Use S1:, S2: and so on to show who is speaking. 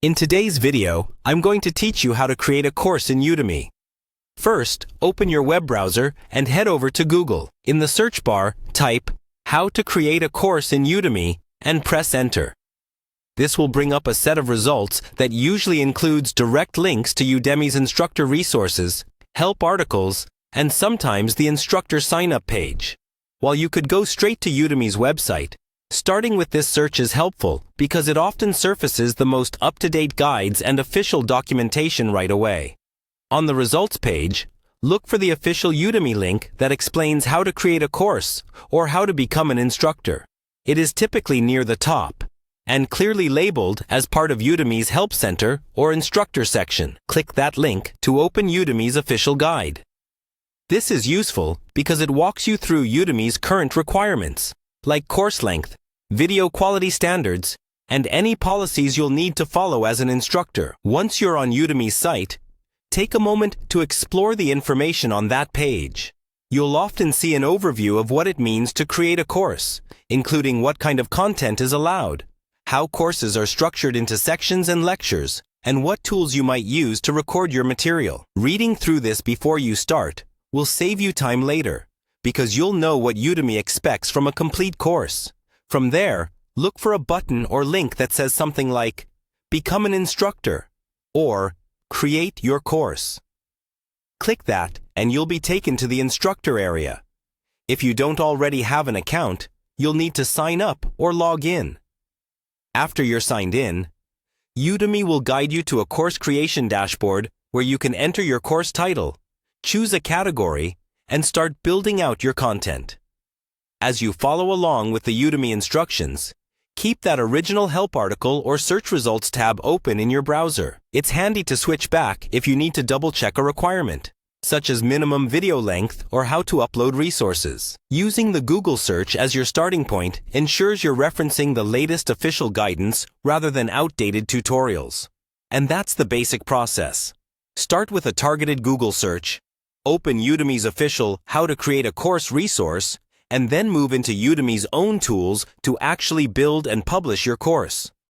S1: In today's video, I'm going to teach you how to create a course in Udemy. First, open your web browser and head over to Google. In the search bar, type, "How to create a course in Udemy," and press enter. This will bring up a set of results that usually includes direct links to Udemy's instructor resources, help articles, and sometimes the instructor sign-up page. While you could go straight to Udemy's website, starting with this search is helpful because it often surfaces the most up-to-date guides and official documentation right away. On the results page, look for the official Udemy link that explains how to create a course or how to become an instructor. It is typically near the top and clearly labeled as part of Udemy's Help Center or Instructor section. Click that link to open Udemy's official guide. This is useful because it walks you through Udemy's current requirements, like course length, video quality standards, and any policies you'll need to follow as an instructor. Once you're on Udemy's site, take a moment to explore the information on that page. You'll often see an overview of what it means to create a course, including what kind of content is allowed, how courses are structured into sections and lectures, and what tools you might use to record your material. Reading through this before you start will save you time later, because you'll know what Udemy expects from a complete course. From there, look for a button or link that says something like, "Become an instructor," or "Create your course." Click that and you'll be taken to the instructor area. If you don't already have an account, you'll need to sign up or log in. After you're signed in, Udemy will guide you to a course creation dashboard where you can enter your course title, choose a category, and start building out your content. As you follow along with the Udemy instructions, keep that original help article or search results tab open in your browser. It's handy to switch back if you need to double-check a requirement, such as minimum video length or how to upload resources. Using the Google search as your starting point ensures you're referencing the latest official guidance rather than outdated tutorials. And that's the basic process. Start with a targeted Google search, open Udemy's official How to Create a Course resource, and then move into Udemy's own tools to actually build and publish your course.